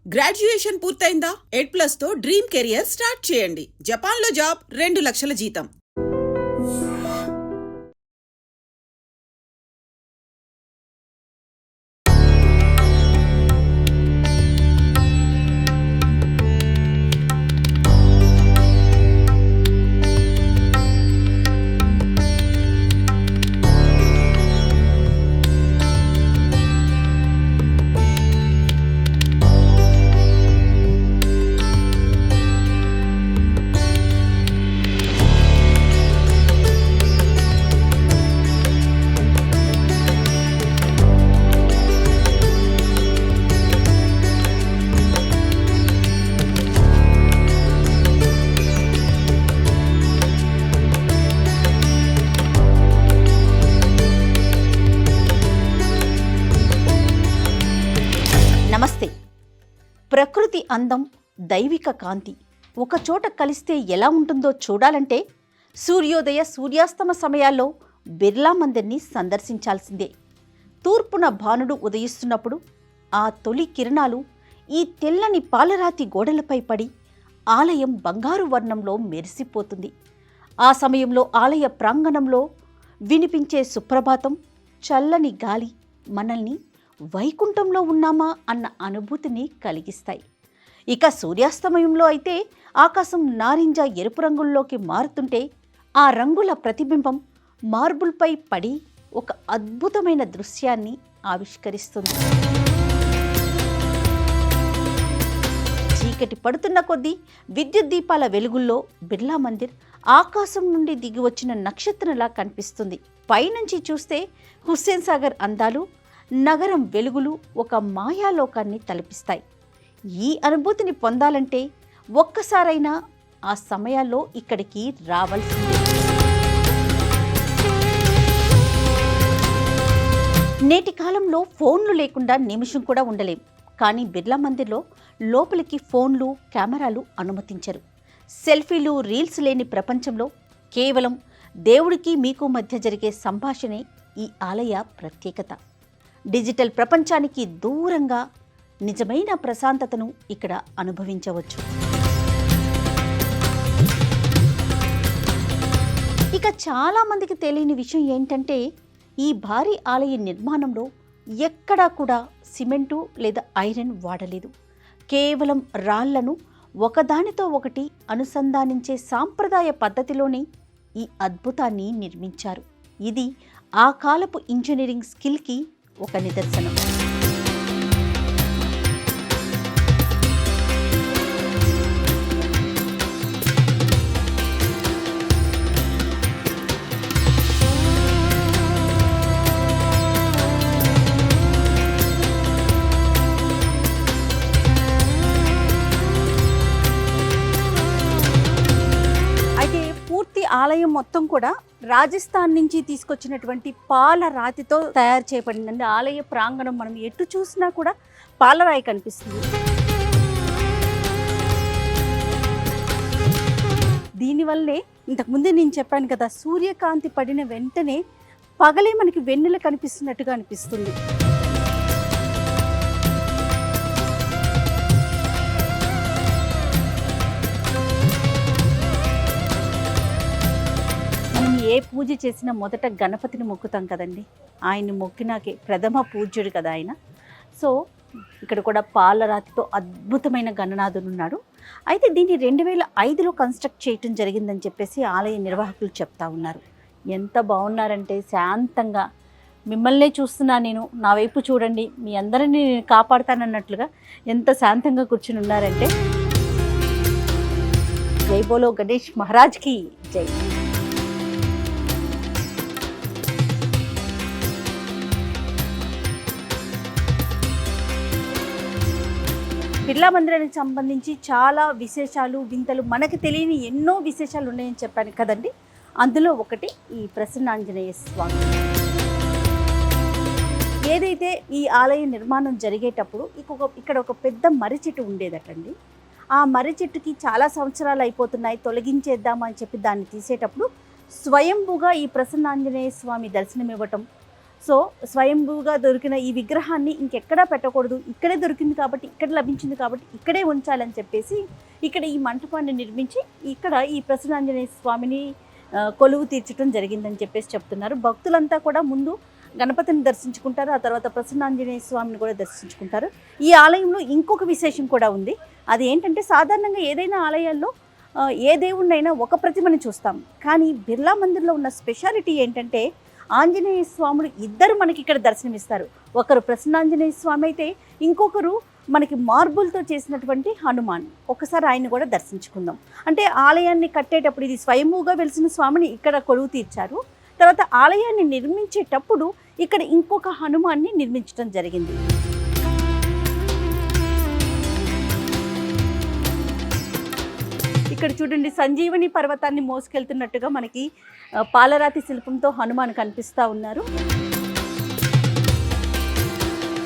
Graduation పూర్తయిందా? ఎడ్+ తో dream career start చేయండి. జపాన్లో జాబ్, 2 లక్షల జీతం. నమస్తే. ప్రకృతి అందం, దైవిక కాంతి ఒకచోట కలిస్తే ఎలా ఉంటుందో చూడాలంటే సూర్యోదయ సూర్యాస్తమ సమయాల్లో బిర్లా మందిర్ని సందర్శించాల్సిందే. తూర్పున భానుడు ఉదయిస్తున్నప్పుడు ఆ తొలి కిరణాలు ఈ తెల్లని పాలరాతి గోడలపై పడి ఆలయం బంగారు వర్ణంలో మెరిసిపోతుంది. ఆ సమయంలో ఆలయ ప్రాంగణంలో వినిపించే సుప్రభాతం, చల్లని గాలి మనల్ని వైకుంఠంలో ఉన్నామా అన్న అనుభూతిని కలిగిస్తాయి. ఇక సూర్యాస్తమయంలో అయితే ఆకాశం నారింజ ఎరుపు రంగుల్లోకి మారుతుంటే ఆ రంగుల ప్రతిబింబం మార్బుల్పై పడి ఒక అద్భుతమైన దృశ్యాన్ని ఆవిష్కరిస్తుంది. చీకటి పడుతున్న కొద్దీ విద్యుత్ దీపాల వెలుగుల్లో బిర్లా మందిర్ ఆకాశం నుండి దిగి వచ్చిన నక్షత్రంలా కనిపిస్తుంది. పైనుంచి చూస్తే హుస్సేన్ సాగర్ అందాలు, నగరం వెలుగులు ఒక మాయాలోకాన్ని తలపిస్తాయి. ఈ అనుభూతిని పొందాలంటే ఒక్కసారైనా ఆ సమయాల్లో ఇక్కడికి రావాల్సిందే. నేటి కాలంలో ఫోన్లు లేకుండా నిమిషం కూడా ఉండలేం. కానీ బిర్లా మందిర్లో లోపలికి ఫోన్లు, కెమెరాలు అనుమతించరు. సెల్ఫీలు, రీల్స్ లేని ప్రపంచంలో కేవలం దేవుడికి మీకు మధ్య జరిగే సంభాషణే ఈ ఆలయ ప్రత్యేకత. డిజిటల్ ప్రపంచానికి దూరంగా నిజమైన ప్రశాంతతను ఇక్కడ అనుభవించవచ్చు. ఇక చాలామందికి తెలియని విషయం ఏంటంటే ఈ భారీ ఆలయ నిర్మాణంలో ఎక్కడా కూడా సిమెంటు లేదా ఐరన్ వాడలేదు. కేవలం రాళ్లను ఒకదానితో ఒకటి అనుసంధానించే సాంప్రదాయ పద్ధతిలోనే ఈ అద్భుతాన్ని నిర్మించారు. ఇది ఆ కాలపు ఇంజనీరింగ్ స్కిల్కి ఒక నిదర్శనం. ఆలయం మొత్తం కూడా రాజస్థాన్ నుంచి తీసుకొచ్చినటువంటి పాలరాతితో తయారు చేయబడిందండి. ఆలయ ప్రాంగణం మనం ఎటు చూసినా కూడా పాలరాయి కనిపిస్తుంది. దీనివల్లే ఇంతకుముందే నేను చెప్పాను కదా, సూర్యకాంతి పడిన వెంటనే పగలే మనకి వెన్నెల కనిపిస్తున్నట్టుగా అనిపిస్తుంది. ఏ పూజ చేసినా మొదట గణపతిని మొక్కుతాం కదండి. ఆయన్ని మొక్కినాకే ప్రథమ పూజ్యుడు కదా ఆయన. సో ఇక్కడ కూడా పాలరాతితో అద్భుతమైన గణనాథుడు ఉన్నాడు. అయితే దీన్ని 2005లో కన్స్ట్రక్ట్ చేయటం జరిగిందని చెప్పేసి ఆలయ నిర్వాహకులు చెప్తా ఉన్నారు. ఎంత బాగున్నారంటే శాంతంగా మిమ్మల్నే చూస్తున్నా నేను, నా వైపు చూడండి, మీ అందరినీ నేను కాపాడుతానన్నట్లుగా ఎంత శాంతంగా కూర్చుని ఉన్నారంటే. జై బోలో గణేష్ మహారాజ్కి జై. బిర్లా మందిరానికి సంబంధించి చాలా విశేషాలు, వింతలు, మనకు తెలియని ఎన్నో విశేషాలు ఉన్నాయని చెప్పాను కదండి. అందులో ఒకటి ఈ ప్రసన్నాంజనేయ స్వామి. ఏదైతే ఈ ఆలయ నిర్మాణం జరిగేటప్పుడు ఇక్కడ ఒక పెద్ద మర్రి చెట్టు ఉండేదటండి. ఆ మర్రి చెట్టుకి చాలా సంవత్సరాలు అయిపోతున్నాయి, తొలగించేద్దామని చెప్పి దాన్ని తీసేటప్పుడు స్వయంభూగా ఈ ప్రసన్నాంజనేయ స్వామి దర్శనం ఇవ్వటం, సో స్వయంభూగా దొరికిన ఈ విగ్రహాన్ని ఇంకెక్కడా పెట్టకూడదు, ఇక్కడే దొరికింది కాబట్టి, ఇక్కడ లభించింది కాబట్టి ఇక్కడే ఉంచాలని చెప్పేసి ఇక్కడ ఈ మంటపాన్ని నిర్మించి ఇక్కడ ఈ ప్రసన్నాంజనేయ స్వామిని కొలువు తీర్చడం జరిగిందని చెప్పేసి చెప్తున్నారు. భక్తులంతా కూడా ముందు గణపతిని దర్శించుకుంటారు, ఆ తర్వాత ప్రసన్నాంజనేయ స్వామిని కూడా దర్శించుకుంటారు. ఈ ఆలయంలో ఇంకొక విశేషం కూడా ఉంది. అది ఏంటంటే సాధారణంగా ఏదైనా ఆలయాల్లో ఏ దేవుణ్ణైనా ఒక ప్రతిమని చూస్తాం, కానీ బిర్లా మందిర్లో ఉన్న స్పెషాలిటీ ఏంటంటే ఆంజనేయ స్వాములు ఇద్దరు మనకి ఇక్కడ దర్శనమిస్తారు. ఒకరు ప్రసన్నాంజనేయ స్వామి అయితే ఇంకొకరు మనకి మార్బుల్తో చేసినటువంటి హనుమాన్. ఒకసారి ఆయన్ని కూడా దర్శించుకుందాం. అంటే ఆలయాన్ని కట్టేటప్పుడు ఇది స్వయంభూగా వెలిసిన స్వామిని ఇక్కడ కొలువు తీర్చారు. తర్వాత ఆలయాన్ని నిర్మించేటప్పుడు ఇక్కడ ఇంకొక హనుమాన్ని నిర్మించడం జరిగింది. ఇక్కడ చూడండి, సంజీవని పర్వతాన్ని మోసుకెళ్తున్నట్టుగా మనకి పాలరాతి శిల్పంతో హనుమాన్ కనిపిస్తూ ఉన్నారు.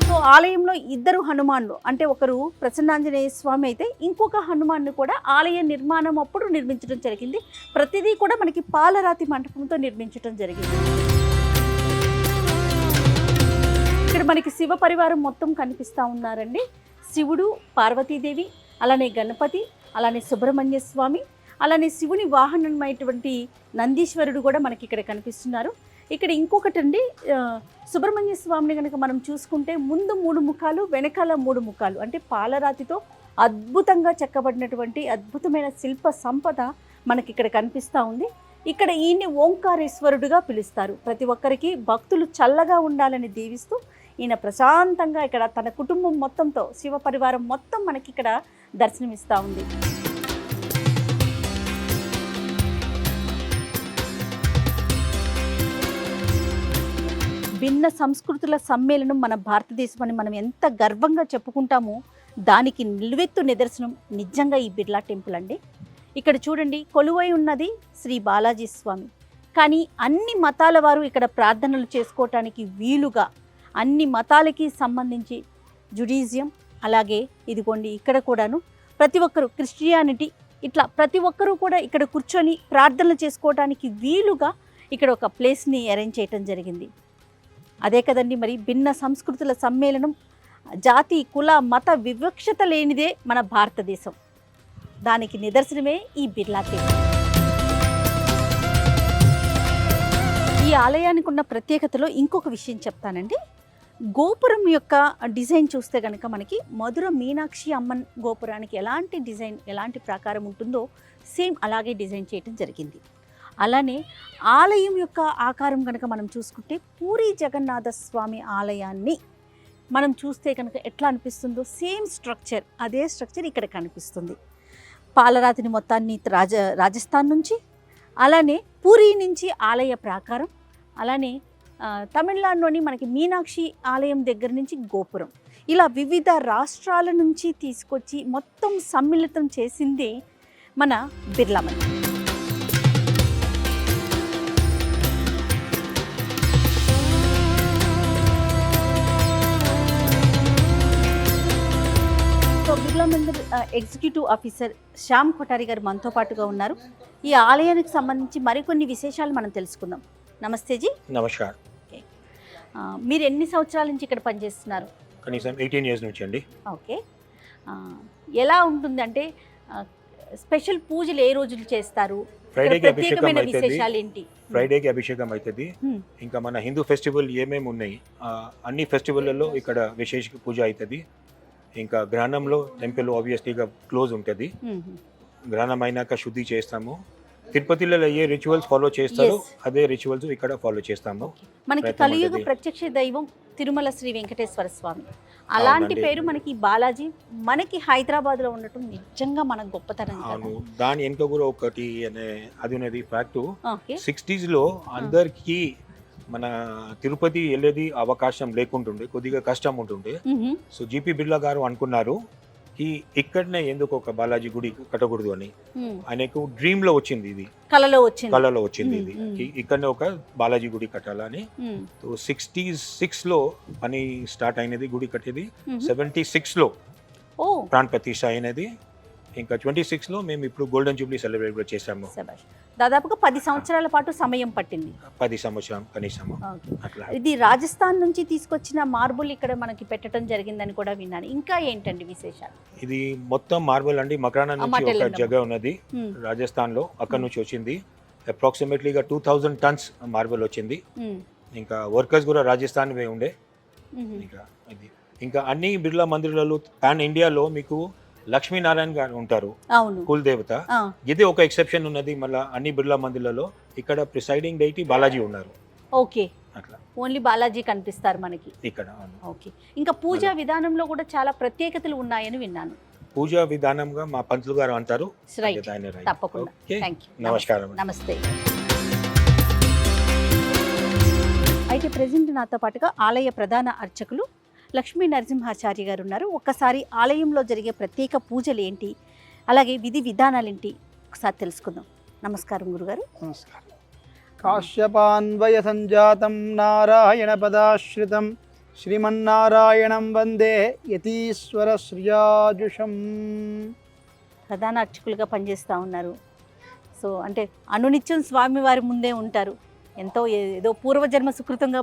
సో ఆలయంలో ఇద్దరు హనుమాన్లు, అంటే ఒకరు ప్రసన్నాంజనేయ స్వామి అయితే ఇంకొక హనుమాన్ను కూడా ఆలయ నిర్మాణం అప్పుడు నిర్మించడం జరిగింది. ప్రతిదీ కూడా మనకి పాలరాతి మంటపంతో నిర్మించడం జరిగింది. ఇక్కడ మనకి శివ పరివారం మొత్తం కనిపిస్తూ ఉన్నారండి. శివుడు, పార్వతీదేవి, అలానే గణపతి, అలానే సుబ్రహ్మణ్య స్వామి, అలానే శివుని వాహనమైనటువంటి నందీశ్వరుడు కూడా మనకి ఇక్కడ కనిపిస్తున్నారు. ఇక్కడ ఇంకొకటి అండి, సుబ్రహ్మణ్య స్వామిని కనుక మనం చూసుకుంటే ముందు 3 ముఖాలు, వెనకాల 3 ముఖాలు, అంటే పాలరాతితో అద్భుతంగా చెక్కబడినటువంటి అద్భుతమైన శిల్ప సంపద మనకి ఇక్కడ కనిపిస్తూ ఉంది. ఇక్కడ ఈయన్ని ఓంకారేశ్వరుడుగా పిలుస్తారు. ప్రతి ఒక్కరికి భక్తులు చల్లగా ఉండాలని దీవిస్తూ ఈయన ప్రశాంతంగా ఇక్కడ తన కుటుంబం మొత్తంతో శివ పరివారం మొత్తం మనకి ఇక్కడ దర్శనమిస్తూ ఉంది. భిన్న సంస్కృతుల సమ్మేళనం మన భారతదేశం అని మనం ఎంత గర్వంగా చెప్పుకుంటామో దానికి నిలువెత్తు నిదర్శనం నిజంగా ఈ బిర్లా టెంపుల్ అండి. ఇక్కడ చూడండి, కొలువై ఉన్నది శ్రీ బాలాజీ స్వామి. కానీ అన్ని మతాల వారు ఇక్కడ ప్రార్థనలు చేసుకోవటానికి వీలుగా అన్ని మతాలకి సంబంధించి జుడిజియం, అలాగే ఇదిగోండి ఇక్కడ కూడాను ప్రతి ఒక్కరు క్రిస్టియానిటీ, ఇట్లా ప్రతి ఒక్కరూ కూడా ఇక్కడ కూర్చొని ప్రార్థనలు చేసుకోవడానికి వీలుగా ఇక్కడ ఒక ప్లేస్ని అరేంజ్ చేయటం జరిగింది. అదే కదండి మరి భిన్న సంస్కృతుల సమ్మేళనం, జాతి కుల మత వివక్షత లేనిదే మన భారతదేశం. దానికి నిదర్శనమే ఈ బిర్లా టెంపుల్. ఈ ఆలయానికి ఉన్న ప్రత్యేకతలో ఇంకొక విషయం చెప్తానండి. గోపురం యొక్క డిజైన్ చూస్తే కనుక మనకి మధుర మీనాక్షి అమ్మన్ గోపురానికి ఎలాంటి డిజైన్, ఎలాంటి ప్రాకారం ఉంటుందో సేమ్ అలాగే డిజైన్ చేయడం జరిగింది. అలానే ఆలయం యొక్క ఆకారం కనుక మనం చూసుకుంటే పూరీ జగన్నాథ స్వామి ఆలయాన్ని మనం చూస్తే కనుక ఎట్లా అనిపిస్తుందో సేమ్ స్ట్రక్చర్, అదే స్ట్రక్చర్ ఇక్కడ కనిపిస్తుంది. పాలరాతిని మొత్తాన్ని రాజస్థాన్ నుంచి, అలానే పూరీ నుంచి ఆలయ ప్రాకారం, అలానే తమిళనాడులోని మనకి మీనాక్షి ఆలయం దగ్గర నుంచి గోపురం, ఇలా వివిధ రాష్ట్రాల నుంచి తీసుకొచ్చి మొత్తం సమ్మిళితం చేసిందే మన Birla Mandir. So Birla Mandir executive officer Shyam Kothari గారు మనతో పాటుగా ఉన్నారు. ఈ ఆలయానికి సంబంధించి మరికొన్ని విశేషాలు మనం తెలుసుకుందాం. నమస్తే జీ. నమస్కారం. మీరు ఎన్ని సంవత్సరాల నుంచి ఇక్కడ పనిచేస్తున్నారు? కనీసం 18 years నుంచి అండి. ఓకే. ఎలా ఉంటుంది అంటే స్పెషల్ పూజలు ఏ రోజులు చేస్తారు? ఫ్రైడేకి అభిషేకం విశేషాలు ఏంటి? ఫ్రైడేకి అభిషేకం అవుతుంది. ఇంకా మన హిందూ ఫెస్టివల్ ఏమేమి ఉన్నాయి అన్ని ఫెస్టివల్లో ఇక్కడ విశేష పూజ అవుతుంది. ఇంకా గ్రహణంలో టెంపుల్ ఆబ్వియస్లీగా క్లోజ్ ఉంటుంది. గ్రహణం అయినాక శుద్ధి చేస్తాము. తిరుపతిలో ఏ రిచువల్స్ ఫాలో చేస్తారో అదే రిచువల్స్ ఇక్కడ ఫాలో చేస్తాము. మనకి కలియుగ ప్రత్యక్ష దైవం తిరుమల శ్రీ వెంకటేశ్వర స్వామి, అలాంటి పేరు మనకి బాలాజీ మనకి హైదరాబాద్ లో ఉండటం నిజంగా మన గొప్పతనం. అవును, దాని వెనుక కూడా ఒకటి అది ఉన్నది ఫ్యాక్ట్. 60s లో అందరికి మన తిరుపతి వెళ్ళేది అవకాశం లేకుంటుండే, కొద్దిగా కష్టం ఉంటుండే. సో జీపీ బిర్లా గారు అనుకున్నారు ఇక్కడనే ఎందుకు ఒక బాలాజీ గుడి కట్టకూడదు అని. ఆయనకు డ్రీమ్ లో వచ్చింది, ఇది కళలో వచ్చింది ఇది ఇక్కడనే ఒక బాలాజీ గుడి కట్టాలని. 66 లో పని స్టార్ట్ అయినది, గుడి కట్టేది 76 లో ప్రాణ ప్రతిష్ఠ అయినది. ఇంకా 26లో మేము ఇప్పుడు గోల్డెన్ జూబ్లీ సెలబ్రేట్ కూడా చేసాము. శభాష్. దాదాపుగా 10 సంవత్సరాల పాటు సమయం పట్టింది. 10 సంవత్సరం కనీసము ఓకే. అట్లా. ఇది రాజస్థాన్ నుంచి తీసుకొచ్చిన మార్బుల్ ఇక్కడ మనకి పెట్టడం జరిగిందని కూడా విన్నాను. ఇంకా ఏంటండి విశేషాలు? ఇది మొత్తం మార్బుల్ అండి, మక్రానా నుంచి ఒక మటెల్ జగ ఉన్నది రాజస్థాన్ లో, అక్కడ నుంచి వచ్చింది. అప్రాక్సిమేట్లీగా 2000 టన్స్ మార్బుల్ వచ్చింది. ఇంకా వర్కర్స్ కూడా రాజస్థాన్ వే ఉండే. ఇంకా అన్ని బిర్లా మందిరాలు పాన్ ఇండియాలో మీకు లక్ష్మీనారాయణ గారు ఉంటారు, అవును, కుల్ దేవత. ఇది ఒక ఎక్సెప్షన్ ఉన్నది మళ్ళీ అన్ని బిర్లా మందిరాలలో. ఇక్కడ ప్రిసైడింగ్ డైటీ బాలాజీ ఉన్నారు. ఓకే, అట్లా ఓన్లీ బాలాజీ కనిపిస్తారు మనకి ఇక్కడ. ఓకే. ఇంకా పూజా విధానంలో కూడా చాలా ప్రత్యేకతలు ఉన్నాయని విన్నాను. పూజా విధానంగా మా పంతులు గారు అంటారు. రైట్, ఆయన right. తప్పకుండా. Okay. Thank you. నమస్కారం. నమస్తే. అయితే ప్రజెంట్ నాతో పాటుగా ఆలయ ప్రధాన అర్చకులు లక్ష్మీ నరసింహాచార్య గారు ఉన్నారు. ఒక్కసారి ఆలయంలో జరిగే ప్రత్యేక పూజలు ఏంటి, అలాగే విధి విధానాలు ఏంటి ఒకసారి తెలుసుకుందాం. నమస్కారం గురుగారు. నమస్కారం. కాశ్యపాన్వయ సంజాతం నారాయణ పదాశ్రితం శ్రీమన్నారాయణం వందే యతీశ్వర శ్రియాజుషం. ప్రధాన అర్చకులుగా పనిచేస్తూ ఉన్నారు. సో అంటే అనునిత్యం స్వామివారి ముందే ఉంటారు. ఎంతో ఏదో పూర్వజన్మ సుకృతంగా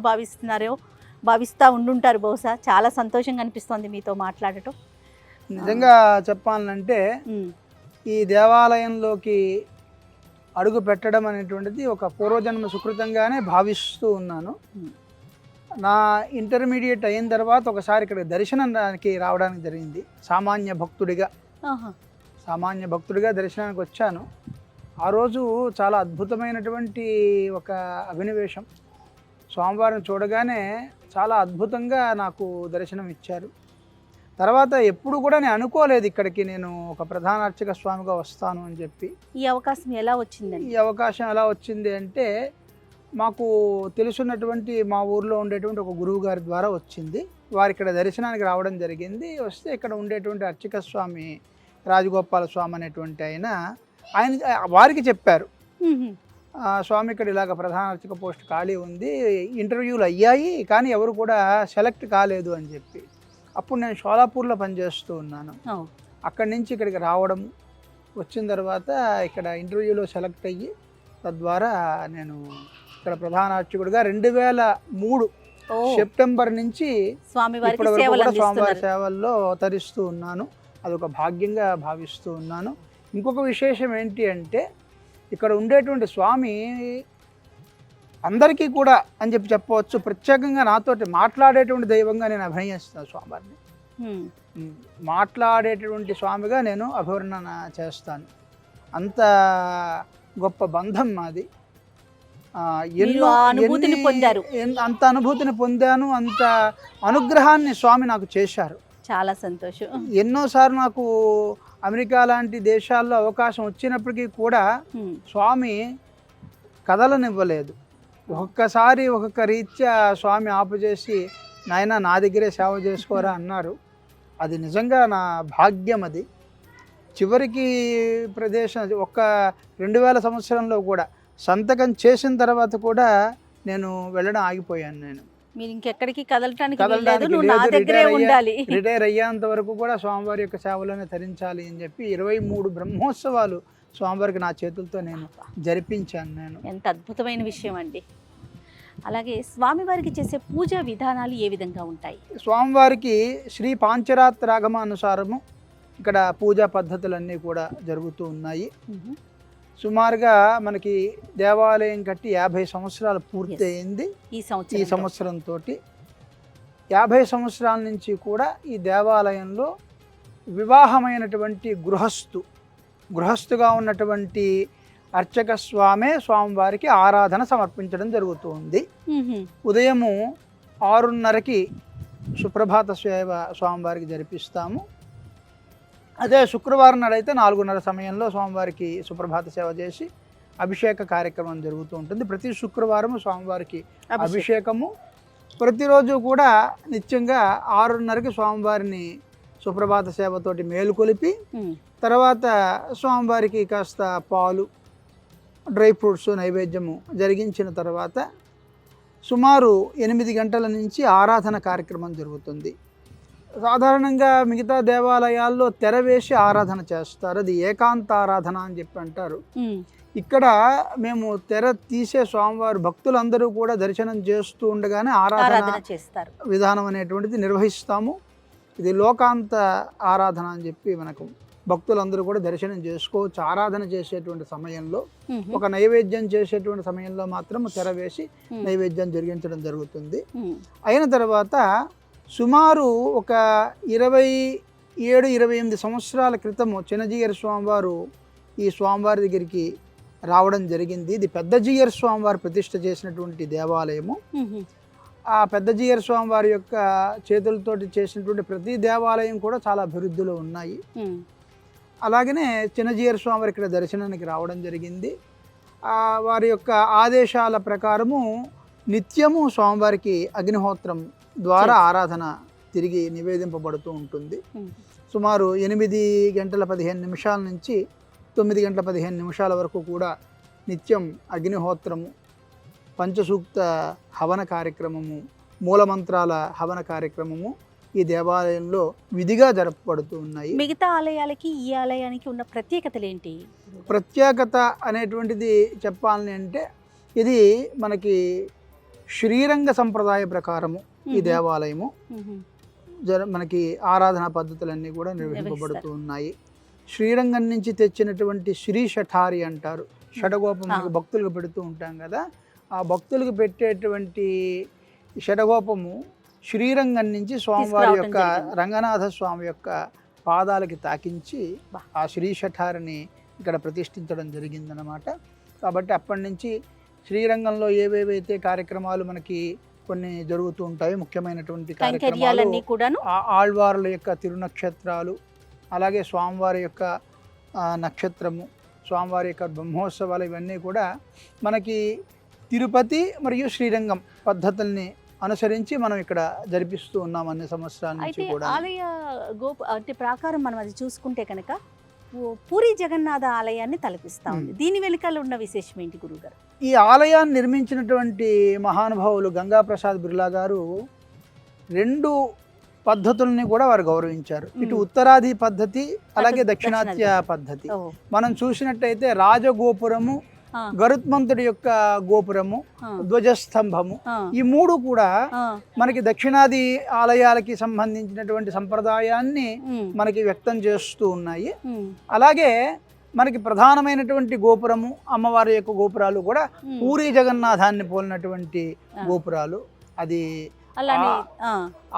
భావిస్తూ ఉండుంటారు బహుశా. చాలా సంతోషంగా అనిపిస్తోంది మీతో మాట్లాడటం. నిజంగా చెప్పాలంటే ఈ దేవాలయంలోకి అడుగు పెట్టడం అనేటువంటిది ఒక పూర్వజన్మ సుకృతంగానే భావిస్తూ ఉన్నాను. నా ఇంటర్మీడియట్ అయిన తర్వాత ఒకసారి ఇక్కడ దర్శనానికి రావడానికి జరిగింది. సామాన్య భక్తుడిగా దర్శనానికి వచ్చాను. ఆ రోజు చాలా అద్భుతమైనటువంటి ఒక అభినవేశం. స్వామివారిని చూడగానే చాలా అద్భుతంగా నాకు దర్శనం ఇచ్చారు. తర్వాత ఎప్పుడు కూడా నేను అనుకోలేదు ఇక్కడికి నేను ఒక ప్రధాన అర్చక స్వామిగా వస్తాను అని చెప్పి. ఈ అవకాశం ఎలా వచ్చిందండి? ఈ అవకాశం ఎలా వచ్చింది అంటే, మాకు తెలుసున్నటువంటి మా ఊర్లో ఉండేటువంటి ఒక గురువు గారి ద్వారా వచ్చింది. వారు ఇక్కడ దర్శనానికి రావడం జరిగింది. వస్తే ఇక్కడ ఉండేటువంటి అర్చక స్వామి రాజగోపాల స్వామి అనేటువంటి ఆయన వారికి చెప్పారు, స్వామి ఇక్కడ ఇలాగ ప్రధాన అర్చక పోస్ట్ ఖాళీ ఉంది, ఇంటర్వ్యూలు అయ్యాయి కానీ ఎవరు కూడా సెలెక్ట్ కాలేదు అని చెప్పి. అప్పుడు నేను షోలాపూర్లో పనిచేస్తూ ఉన్నాను. అక్కడి నుంచి ఇక్కడికి రావడం, వచ్చిన తర్వాత ఇక్కడ ఇంటర్వ్యూలో సెలెక్ట్ అయ్యి తద్వారా నేను ఇక్కడ ప్రధాన అర్చకుడిగా 2003 సెప్టెంబర్ నుంచి ఇప్పటి వరకు కూడా స్వామివారి సేవల్లో తరిస్తూ ఉన్నాను. అదొక భాగ్యంగా భావిస్తూ ఉన్నాను. ఇంకొక విశేషం ఏంటి అంటే, ఇక్కడ ఉండేటువంటి స్వామి అందరికీ కూడా అని చెప్పవచ్చు, ప్రత్యేకంగా నాతోటి మాట్లాడేటువంటి దైవంగా నేను అభినయిస్తాను. స్వామివారిని మాట్లాడేటువంటి స్వామిగా నేను అభివర్ణన చేస్తాను. అంత గొప్ప బంధం మాది. అంత అనుభూతిని పొందాను, అంత అనుగ్రహాన్ని స్వామి నాకు చేశారు. చాలా సంతోషం. ఎన్నోసార్లు నాకు అమెరికా లాంటి దేశాల్లో అవకాశం వచ్చినప్పటికీ కూడా స్వామి కదలనివ్వలేదు. ఒక్కొక్కసారి ఒక్కొక్క రీత్యా స్వామి ఆపుచేసి, నాయన నా దగ్గరే సేవ చేసుకోరా అన్నారు. అది నిజంగా నా భాగ్యం. అది చివరికి ప్రదేశం ఒక్క 2000 సంవత్సరంలో కూడా సంతకం చేసిన తర్వాత కూడా నేను వెళ్ళడం ఆగిపోయాను. నేను మీరు ఇంకెక్కడికి కదలటానికి రిటైర్ అయ్యేంత వరకు కూడా స్వామివారి యొక్క సేవలోనే తరించాలి అని చెప్పి 23 బ్రహ్మోత్సవాలు స్వామివారికి నా చేతులతో నేను జరిపించాను. నేను ఎంత అద్భుతమైన విషయం అండి. అలాగే స్వామివారికి చేసే పూజా విధానాలు ఏ విధంగా ఉంటాయి? స్వామివారికి శ్రీ పాంచరాత్ర ఆగమానుసారము ఇక్కడ పూజా పద్ధతులన్నీ కూడా జరుగుతూ ఉన్నాయి. సుమారుగా మనకి దేవాలయం కట్టి 50 సంవత్సరాలు పూర్తయింది ఈ సంవత్సరంతో. 50 సంవత్సరాల నుంచి కూడా ఈ దేవాలయంలో వివాహమైనటువంటి గృహస్థుగా ఉన్నటువంటి అర్చక స్వామే స్వామివారికి ఆరాధన సమర్పించడం జరుగుతుంది. ఉదయము 6:30కి సుప్రభాత సేవ స్వామివారికి జరిపిస్తాము. అదే శుక్రవారం నాడైతే 4:30 సమయంలో స్వామివారికి సుప్రభాత సేవ చేసి అభిషేక కార్యక్రమం జరుగుతూ ఉంటుంది. ప్రతి శుక్రవారం స్వామివారికి అభిషేకము. ప్రతిరోజు కూడా నిత్యంగా 6:30కి స్వామివారిని సుప్రభాత సేవతోటి మేలుకొలిపి తర్వాత స్వామివారికి కాస్త పాలు, డ్రై ఫ్రూట్స్ నైవేద్యము జరిగించిన తర్వాత సుమారు 8 గంటల నుంచి ఆరాధన కార్యక్రమం జరుగుతుంది. సాధారణంగా మిగతా దేవాలయాల్లో తెర వేసి ఆరాధన చేస్తారు, అది ఏకాంత ఆరాధన అని చెప్పి అంటారు. ఇక్కడ మేము తెర తీసే స్వామివారు భక్తులందరూ కూడా దర్శనం చేస్తూ ఉండగానే ఆరాధన చేస్తారు విధానం అనేటువంటిది నిర్వహిస్తాము. ఇది లోకాంత ఆరాధన అని చెప్పి మనకు భక్తులందరూ కూడా దర్శనం చేసుకోవచ్చు. ఆరాధన చేసేటువంటి సమయంలో ఒక నైవేద్యం చేసేటువంటి సమయంలో మాత్రం తెర వేసి నైవేద్యం జరిగించడం జరుగుతుంది. అయిన తర్వాత సుమారు ఒక 27-28 సంవత్సరాల క్రితము చిన్నజీయర్ స్వామివారు ఈ స్వామివారి దగ్గరికి రావడం జరిగింది. ఇది పెద్దజీయర్ స్వామివారు ప్రతిష్ఠ చేసినటువంటి దేవాలయము. ఆ పెద్దజీయర్ స్వామివారి యొక్క చేతులతోటి చేసినటువంటి ప్రతి దేవాలయం కూడా చాలా అభివృద్ధిలో ఉన్నాయి. అలాగనే చిన్నజీయర్ స్వామివారు ఇక్కడ దర్శనానికి రావడం జరిగింది. వారి యొక్క ఆదేశాల ప్రకారము నిత్యము స్వామివారికి అగ్నిహోత్రం ద్వారా ఆరాధన తిరిగి నివేదింపబడుతూ ఉంటుంది. సుమారు 8:15 నుంచి 9:15 వరకు కూడా నిత్యం అగ్నిహోత్రము, పంచసూక్త హవన కార్యక్రమము, మూలమంత్రాల హవన కార్యక్రమము ఈ దేవాలయంలో విధిగా జరపబడుతూ ఉన్నాయి. మిగతా ఆలయాలకి ఈ ఆలయానికి ఉన్న ప్రత్యేకతలు ఏంటి? ప్రత్యేకత అనేటువంటిది చెప్పాలని అంటే ఇది మనకి శ్రీరంగ సంప్రదాయ ప్రకారము ఈ దేవాలయము మనకి ఆరాధనా పద్ధతులన్నీ కూడా నిర్వహింపబడుతూ ఉన్నాయి. శ్రీరంగం నుంచి తెచ్చినటువంటి శ్రీ షఠారి అంటారు, షడగోపం భక్తులకు పెడుతూ ఉంటాం కదా, ఆ భక్తులకు పెట్టేటువంటి షడగోపము శ్రీరంగం నుంచి స్వామివారి యొక్క రంగనాథ స్వామి యొక్క పాదాలకి తాకించి ఆ శ్రీ షఠారిని ఇక్కడ ప్రతిష్ఠించడం జరిగిందనమాట. కాబట్టి అప్పటి నుంచి శ్రీరంగంలో ఏవేవైతే కార్యక్రమాలు మనకి కొన్ని జరుగుతూ ఉంటాయి, ముఖ్యమైనటువంటి కార్యక్రమాలు, ఆళ్వార్ల యొక్క తిరునక్షత్రాలు, అలాగే స్వామివారి యొక్క నక్షత్రము, స్వామివారి యొక్క బ్రహ్మోత్సవాలు, ఇవన్నీ కూడా మనకి తిరుపతి మరియు శ్రీరంగం పద్ధతుల్ని అనుసరించి మనం ఇక్కడ జరిపిస్తూ ఉన్నాం అన్ని సంవత్సరాల నుంచి కూడా. ఆలయ అంటే ప్రాకారం మనం అది చూసుకుంటే కనుక పూరి జగన్నాథ ఆలయాన్ని తలపిస్తా ఉంది. దీని వెనుకాల ఉన్న విశేషం ఏంటి గురుగారు? ఈ ఆలయాన్ని నిర్మించినటువంటి మహానుభావులు గంగాప్రసాద్ బిర్లా గారు 2 పద్ధతుల్ని కూడా వారు గౌరవించారు. ఇటు ఉత్తరాది పద్ధతి, అలాగే దక్షిణాత్య పద్ధతి. మనం చూసినట్టయితే రాజగోపురము, గరుత్మంతుడి యొక్క గోపురము, ధ్వజస్తంభము, ఈ 3 కూడా మనకి దక్షిణాది ఆలయాలకి సంబంధించినటువంటి సంప్రదాయాన్ని మనకి వ్యక్తం చేస్తూ ఉన్నాయి. అలాగే మనకి ప్రధానమైనటువంటి గోపురము, అమ్మవారి యొక్క గోపురాలు కూడా పూరి జగన్నాథాన్ని పోలినటువంటి గోపురాలు. అది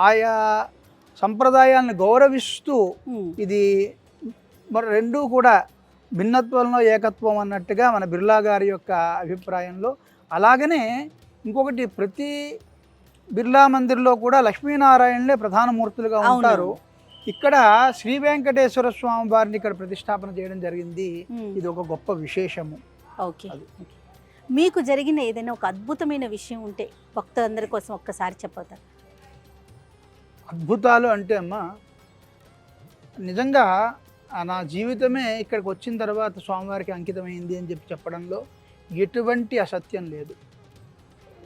ఆయా సంప్రదాయాలను గౌరవిస్తూ ఇది మరి 2 కూడా భిన్నత్వంలో ఏకత్వం అన్నట్టుగా మన బిర్లా గారి యొక్క అభిప్రాయంలో. అలాగనే ఇంకొకటి, ప్రతి బిర్లా మందిర్లో కూడా లక్ష్మీనారాయణలే ప్రధాన మూర్తులుగా ఉంటారు. ఇక్కడ శ్రీ వెంకటేశ్వర స్వామి వారిని ఇక్కడ ప్రతిష్టాపన చేయడం జరిగింది. ఇది ఒక గొప్ప విశేషము. ఓకే, మీకు జరిగిన ఏదైనా ఒక అద్భుతమైన విషయం ఉంటే భక్తులందరి కోసం ఒక్కసారి చెప్పవుతారు? అద్భుతాలు అంటే అమ్మా, నిజంగా నా జీవితమే ఇక్కడికి వచ్చిన తర్వాత స్వామివారికి అంకితమైంది అని చెప్పడంలో ఎటువంటి అసత్యం లేదు.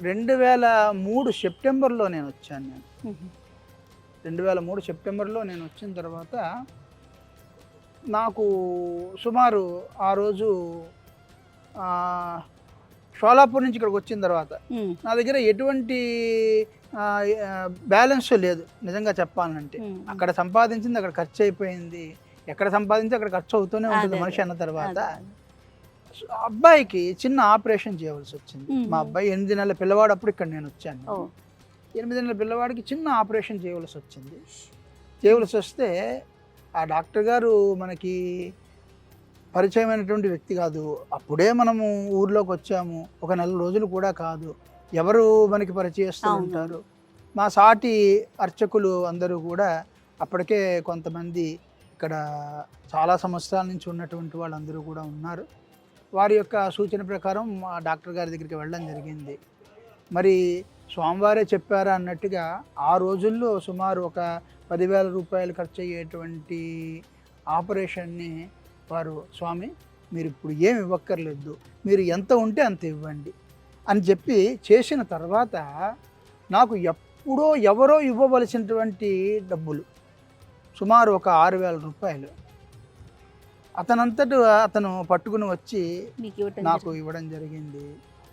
2003 సెప్టెంబర్లో నేను వచ్చాను. 2003 సెప్టెంబర్లో నేను వచ్చిన తర్వాత నాకు సుమారు ఆ రోజు షోలాపూర్ నుంచి ఇక్కడికి వచ్చిన తర్వాత నా దగ్గర ఎటువంటి బ్యాలెన్స్ లేదు. నిజంగా చెప్పాలంటే అక్కడ సంపాదించింది అక్కడ ఖర్చు అయిపోయింది, ఎక్కడ సంపాదించి అక్కడ ఖర్చు అవుతూనే ఉంటుంది మనిషి అన్న తర్వాత. అబ్బాయికి చిన్న ఆపరేషన్ చేయవలసి వచ్చింది. మా అబ్బాయి 8 నెలల పిల్లవాడు, అప్పుడు ఇక్కడ నేను వచ్చాను. 8 నెలల పిల్లవాడికి చిన్న ఆపరేషన్ చేయవలసి వచ్చింది. చేయవలసి వస్తే ఆ డాక్టర్ గారు మనకి పరిచయమైనటువంటి వ్యక్తి కాదు. అప్పుడే మనము ఊర్లోకి వచ్చాము, ఒక నెల రోజులు కూడా కాదు. ఎవరు మనకి పరిచయస్తూ ఉంటారు? మా సాటి అర్చకులు అందరూ కూడా అప్పటికే కొంతమంది ఇక్కడ చాలా సంవత్సరాల నుంచి ఉన్నటువంటి వాళ్ళందరూ కూడా ఉన్నారు. వారి యొక్క సూచన ప్రకారం ఆ డాక్టర్ గారి దగ్గరికి వెళ్ళడం జరిగింది. మరి స్వామివారే చెప్పారా అన్నట్టుగా ఆ రోజుల్లో సుమారు ఒక 10,000 రూపాయలు ఖర్చు అయ్యేటువంటి ఆపరేషన్ని వారు, స్వామి మీరు ఇప్పుడు ఏమి ఇవ్వక్కర్లేదు, మీరు ఎంత ఉంటే అంత ఇవ్వండి అని చెప్పి చేసిన తర్వాత నాకు ఎప్పుడో ఎవరో ఇవ్వవలసినటువంటి డబ్బులు సుమారు ఒక 6,000 రూపాయలు అతను పట్టుకుని వచ్చి మీకు ఇవ్వటం నాకు ఇవ్వడం జరిగింది.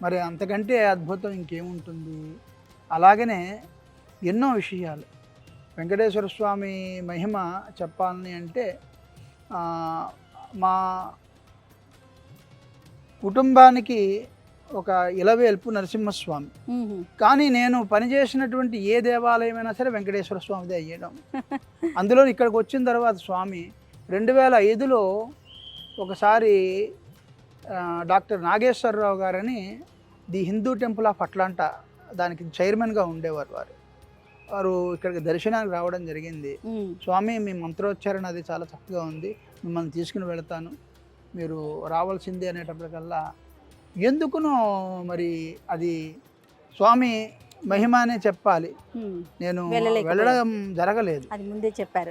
మరి అంతకంటే అద్భుతం ఇంకేముంటుంది. అలాగనే ఎన్నో విషయాలు వెంకటేశ్వర స్వామి మహిమ చెప్పాలని అంటే మా కుటుంబానికి ఒక ఇలవేల్పు నరసింహస్వామి, కానీ నేను పనిచేసినటువంటి ఏ దేవాలయమైనా సరే వెంకటేశ్వర స్వామిదే అయ్యడం. అందులో ఇక్కడికి వచ్చిన తర్వాత స్వామి 2005లో ఒకసారి డాక్టర్ నాగేశ్వరరావు గారని the Hindu temple of Atlanta దానికి చైర్మన్గా ఉండేవారు. వారు ఇక్కడికి దర్శనానికి రావడం జరిగింది. స్వామి మీ మంత్రోచ్చారణ అది చాలా చక్కగా ఉంది, మిమ్మల్ని తీసుకుని వెళతాను, మీరు రావాల్సిందే అనేటప్పటికల్లా ఎందుకునో మరి అది స్వామి మహిమానే చెప్పాలి, నేను వెళ్ళడం జరగలేదు. అది ముందే చెప్పారు.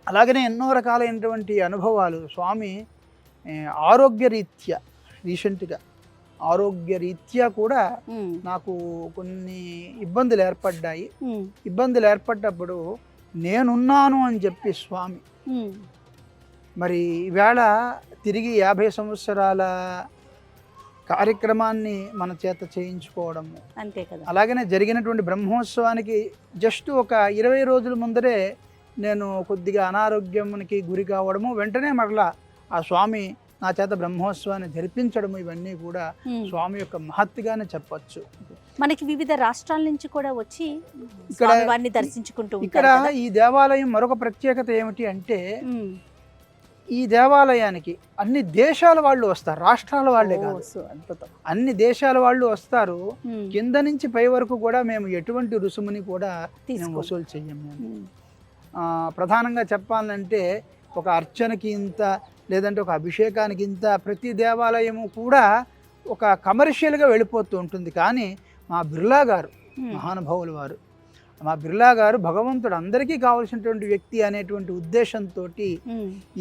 అలాగనే ఎన్నో రకాలైనటువంటి అనుభవాలు స్వామి ఆరోగ్యరీత్యా రీసెంట్గా ఆరోగ్యరీత్యా కూడా నాకు కొన్ని ఇబ్బందులు ఏర్పడ్డాయి. ఇబ్బందులు ఏర్పడ్డప్పుడు నేనున్నాను అని చెప్పి స్వామి మరి ఈవేళ తిరిగి 50 సంవత్సరాల కార్యక్రమాన్ని మన చేత చేయించుకోవడము అంతే కదా. అలాగనే జరిగినటువంటి బ్రహ్మోత్సవానికి జస్ట్ ఒక 20 రోజుల ముందరే నేను కొద్దిగా అనారోగ్యానికి గురి కావడము, వెంటనే మరలా ఆ స్వామి నా చేత బ్రహ్మోత్సవాన్ని జరిపించడము, ఇవన్నీ కూడా స్వామి యొక్క మహత్తుగానే చెప్పచ్చు. మనకి వివిధ రాష్ట్రాల నుంచి కూడా వచ్చి వారిని దర్శించుకుంటూ ఇక్కడ ఈ దేవాలయం మరొక ప్రత్యేకత ఏమిటి అంటే ఈ దేవాలయానికి అన్ని దేశాల వాళ్ళు వస్తారు, రాష్ట్రాల వాళ్ళే కాదు, అన్ని దేశాల వాళ్ళు వస్తారు. కింద నుంచి పై వరకు కూడా మేము ఎటువంటి రుసుముని కూడా వసూలు చెయ్యం. మేము ప్రధానంగా చెప్పాలంటే ఒక అర్చనకి ఇంత, లేదంటే ఒక అభిషేకానికి ఇంత, ప్రతి దేవాలయము కూడా ఒక కమర్షియల్గా వెళ్ళిపోతూ ఉంటుంది. కానీ మా బిర్లా గారు మహానుభావులు వారు, మా బిర్లా గారు భగవంతుడు అందరికీ కావాల్సినటువంటి వ్యక్తి అనేటువంటి ఉద్దేశంతో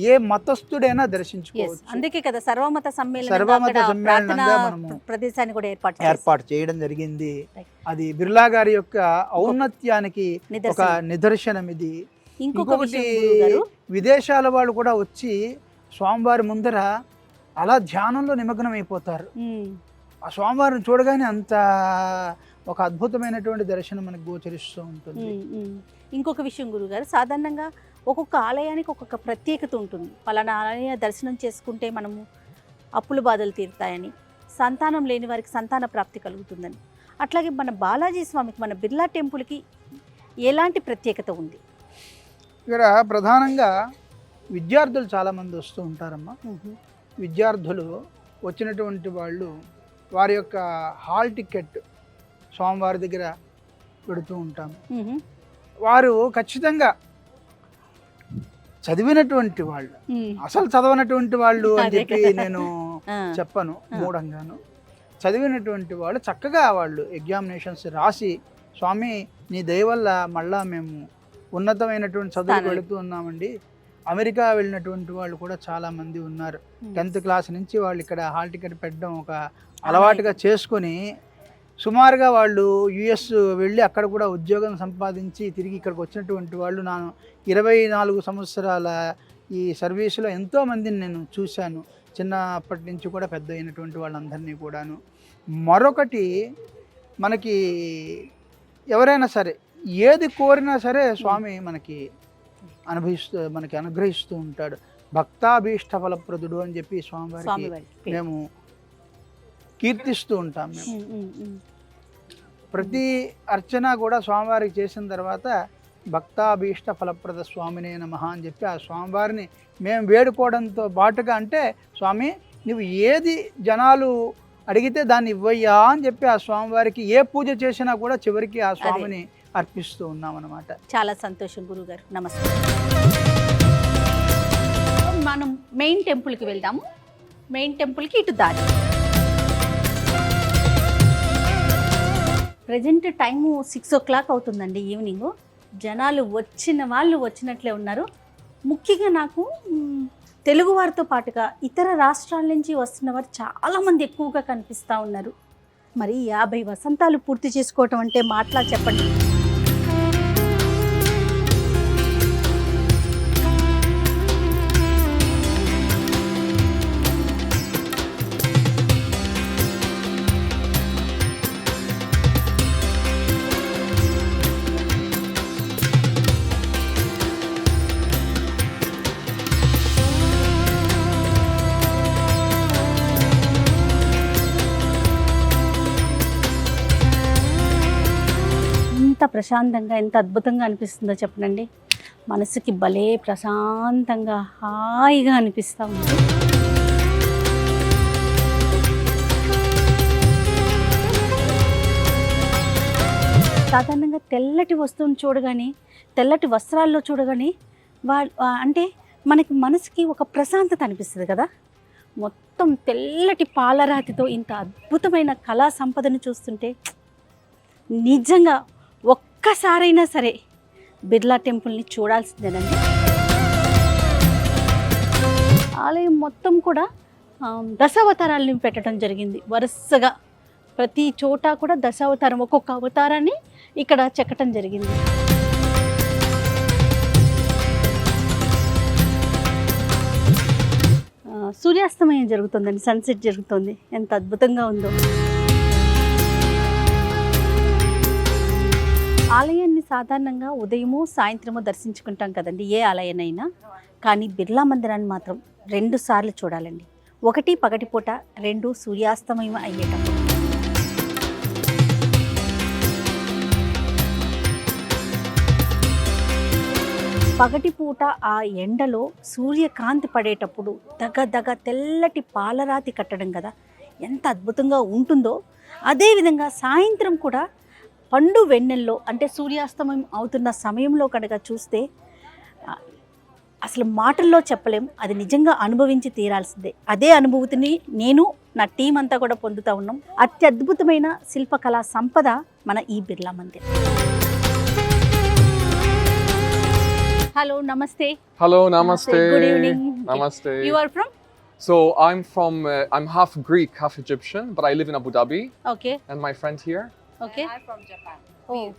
ఏ మతస్థుడైనా దర్శించుకోవచ్చు. అందుకే కదా సర్వమత సమ్మేళనంగా మనము ప్రదేశాన్ని కూడా ఏర్పాటు చేయడం జరిగింది. అది బిర్లా గారి యొక్క ఔన్నత్యానికి ఒక నిదర్శనం. ఇది ఇంకొకటి, విదేశాల వాళ్ళు కూడా వచ్చి స్వామివారి ముందర అలా ధ్యానంలో నిమగ్నం అయిపోతారు. ఆ స్వామివారిని చూడగానే అంత ఒక అద్భుతమైనటువంటి దర్శనం మనకు గోచరిస్తూ ఉంటుంది. ఇంకొక విషయం గురుగారు, సాధారణంగా ఒక్కొక్క ఆలయానికి ఒక్కొక్క ప్రత్యేకత ఉంటుంది. పలానా ఆలయ దర్శనం చేసుకుంటే మనము అప్పుల బాధలు తీరుతాయని, సంతానం లేని వారికి సంతాన ప్రాప్తి కలుగుతుందని. అట్లాగే మన బాలాజీ స్వామికి, మన బిర్లా టెంపుల్కి ఎలాంటి ప్రత్యేకత ఉంది? ఇక్కడ ప్రధానంగా విద్యార్థులు చాలామంది వస్తూ ఉంటారమ్మా. విద్యార్థులు వచ్చినటువంటి వాళ్ళు వారి యొక్క హాల్ టికెట్ స్వామివారి దగ్గర పెడుతూ ఉంటాము. వారు ఖచ్చితంగా చదివినటువంటి వాళ్ళు, అసలు చదవనటువంటి వాళ్ళు అని చెప్పి నేను చెప్పను, మూఢంగాను. చదివినటువంటి వాళ్ళు చక్కగా వాళ్ళు ఎగ్జామినేషన్స్ రాసి, స్వామి నీ దయ వల్ల మళ్ళా మేము ఉన్నతమైనటువంటి చదువుకు వెళుతూ ఉన్నామండి. అమెరికా వెళ్ళినటువంటి వాళ్ళు కూడా చాలామంది ఉన్నారు. 10th క్లాస్ నుంచి వాళ్ళు ఇక్కడ హాల్ టికెట్ పెట్టడం ఒక అలవాటుగా చేసుకొని సుమారుగా వాళ్ళు US వెళ్ళి అక్కడ కూడా ఉద్యోగం సంపాదించి తిరిగి ఇక్కడికి వచ్చినటువంటి వాళ్ళు నేను 24 సంవత్సరాల ఈ సర్వీసులో ఎంతోమందిని నేను చూశాను. చిన్నప్పటి నుంచి కూడా పెద్ద అయినటువంటి వాళ్ళందరినీ కూడాను. మరొకటి, మనకి ఎవరైనా సరే ఏది కోరినా సరే స్వామి మనకి అనుగ్రహిస్తూ ఉంటాడు. భక్తాభీష్ట ఫలప్రదుడు అని చెప్పి స్వామివారికి మేము కీర్తిస్తూ ఉంటాం. మేము ప్రతి అర్చన కూడా స్వామివారికి చేసిన తర్వాత భక్తాభీష్ట ఫలప్రద స్వామినే నమః అని చెప్పి ఆ స్వామివారిని మేము వేడుకోవడంతో పాటుగా, అంటే స్వామి నువ్వు ఏది జనాలు అడిగితే దాన్ని ఇవ్వయ్యా అని చెప్పి ఆ స్వామివారికి ఏ పూజ చేసినా కూడా చివరికి ఆ స్వామిని అర్పిస్తూ ఉన్నాం అన్నమాట. చాలా సంతోషం గురుగారు, నమస్తే. మనం మెయిన్ టెంపుల్కి వెళ్దాము. మెయిన్ టెంపుల్కి ఇటు దారి. ప్రజెంట్ టైము 6 o'clock అవుతుందండి, ఈవినింగ్. జనాలు వచ్చిన వాళ్ళు వచ్చినట్లే ఉన్నారు. ముఖ్యంగా నాకు తెలుగు వారితో పాటుగా ఇతర రాష్ట్రాల నుంచి వస్తున్న వారు చాలామంది ఎక్కువగా కనిపిస్తూ ఉన్నారు. మరి 50 వసంతాలు పూర్తి చేసుకోవటం అంటే మాటలా చెప్పండి. ప్రశాంతంగా ఎంత అద్భుతంగా అనిపిస్తుందో చెప్పనండి. మనసుకి భలే ప్రశాంతంగా హాయిగా అనిపిస్తూ ఉంది. సాధారణంగా తెల్లటి వస్తువుని చూడగానే, తెల్లటి వస్త్రాల్లో చూడగానే అంటే మనకి మనసుకి ఒక ప్రశాంతత అనిపిస్తుంది కదా. మొత్తం తెల్లటి పాలరాతితో ఇంత అద్భుతమైన కళా సంపదను చూస్తుంటే నిజంగా ఒక్కసారైనా సరే బిర్లా టెంపుల్ని చూడాల్సిందేనండి. ఆలయం మొత్తం కూడా దశావతారాలని పెట్టడం జరిగింది. వరుసగా ప్రతి చోట కూడా దశావతారం, ఒక్కొక్క అవతారాన్ని ఇక్కడ చెక్కటం జరిగింది. సూర్యాస్తమయం జరుగుతుందండి, సన్సెట్ జరుగుతుంది. ఎంత అద్భుతంగా ఉందో. ఆలయాన్ని సాధారణంగా ఉదయము సాయంత్రము దర్శించుకుంటాం కదండి, ఏ ఆలయానైనా. కానీ బిర్లా మందిరాన్ని మాత్రం 2 సార్లు చూడాలండి. ఒకటి పగటిపూట, 2 సూర్యాస్తమయం అయ్యేటప్పుడు. పగటిపూట ఆ ఎండలో సూర్యకాంతి పడేటప్పుడు దగ తెల్లటి పాలరాతి కట్టడం కదా, ఎంత అద్భుతంగా ఉంటుందో. అదేవిధంగా సాయంత్రం కూడా పండు వెన్నెల్లో, అంటే సూర్యాస్తమయం అవుతున్న సమయంలో కనుక చూస్తే అసలు మాటల్లో చెప్పలేం. అది నిజంగా అనుభవించి తీరాల్సిందే. అదే అనుభూతిని నేను, నా టీం అంతా కూడా పొందుతూ ఉన్నాం. అత్యద్భుతమైన శిల్పకళా సంపద మన ఈ Birla Mandir. Hello, namaste. Hello, namaste. Good evening. Namaste. You are from? So I'm half Greek, half Egyptian, but I live in Abu Dhabi. Okay. And my friend here, Okay. I'm from Japan. Oh.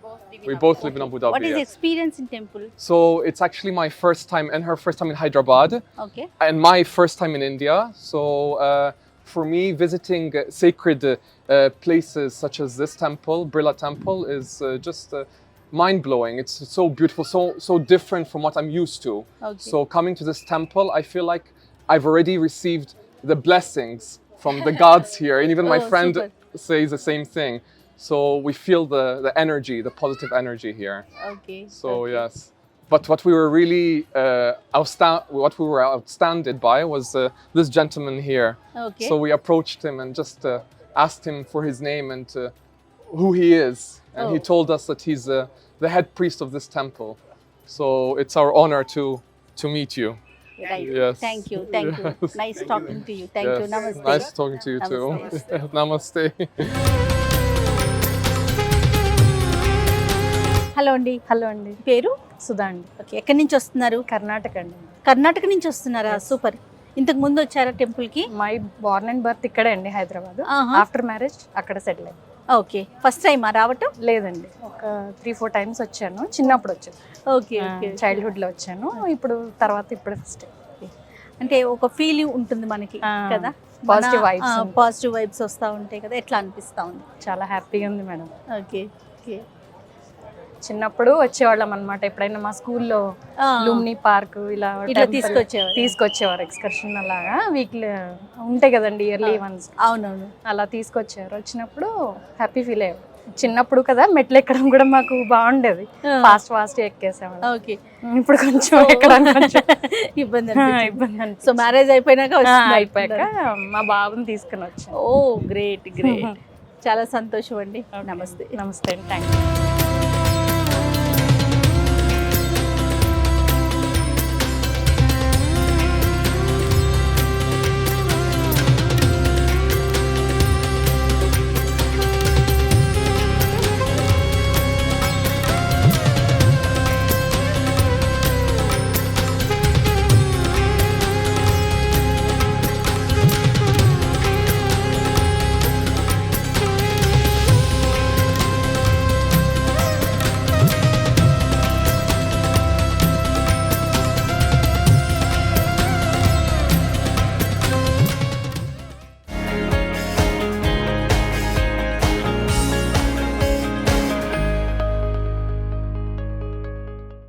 we both live in Abu Dhabi. What is the yes. experience in temple? So it's actually my first time and her first time in Hyderabad, Okay. and my first time in India. So for me, visiting sacred places such as this temple, Birla Temple, is just mind-blowing. It's so beautiful, so different from what I'm used to. Okay. So coming to this temple, I feel like I've already received the blessings from the gods here, and even my Oh, friend super. says the same thing. So we feel the energy, the positive energy here. Okay. So okay. yes, but what we were really outstanded by was this gentleman here. Okay. So we approached him and just asked him for his name and who he is, and he Oh. told us that he's the head priest of this temple. So it's our honor to meet you. Right. Yes. Thank you. Thank you. Yes. Nice talking to you. Thank you. Yes. Namaste. Nice talking to you too. Namaste. Hello అండి. Hello అండి, పేరు? సుధా అండి. Okay. ఎక్కడి నుంచి వస్తున్నారు? కర్ణాటక అండి. కర్ణాటక నుంచి వస్తున్నారా? సూపర్. ఇంతకు ముందు వచ్చారా టెంపుల్ కి? మై బోర్న్ అండ్ బర్త్ ఇక్కడే అండి, హైదరాబాద్. ఆహా. ఆఫ్టర్ మ్యారేజ్ అక్కడ సెటిల్ అయ్యి. ఓకే. ఫస్ట్ టైం రావటం? లేదండి, ఒక 3-4 టైమ్స్ వచ్చాను. చిన్నప్పుడు వచ్చాను, ఓకే. ఓకే. చైల్డ్హుడ్ లో వచ్చాను. ఇప్పుడు ఫస్ట్ అంటే ఒక ఫీలింగ్ ఉంటుంది మనకి కదా, పాజిటివ్ వైబ్స్, పాజిటివ్ వైబ్స్ వస్తూ ఉంటాయి కదా. ఎట్లా అనిపిస్తూ ఉంది? చాలా హ్యాపీగా ఉంది మేడం. ఓకే. ఓకే. చిన్నప్పుడు వచ్చేవాళ్ళం అనమాట. ఎప్పుడైనా మా స్కూల్లో లుమ్ని పార్క్ ఇలా ఇట్లా temple తీసుకొచ్చేవారు ఎక్స్కర్షన్ అలాగా. వీక్లీ ఉంటాయి కదండి, ఇయర్లీ వన్స్. అవునవును. అలా తీసుకొచ్చారు. వచ్చినప్పుడు హ్యాపీ ఫీల్ అయ్యారు. చిన్నప్పుడు కదా, మెట్లు ఎక్కడం కూడా మాకు బాగుండేది, ఫాస్ట్ ఎక్కేసాము. ఓకే. ఇప్పుడు కొంచెం ఎక్కడానికి కొంచెం ఇబ్బంది ఇబ్బంది. సో మ్యారేజ్ అయిపోయినాక అయిపోయాక మా బాబుని తీసుకుని వచ్చాను. ఓ గ్రేట్ గ్రేట్. చాలా సంతోషం అండి. నమస్తే. నమస్తే అండి, థ్యాంక్ యూ.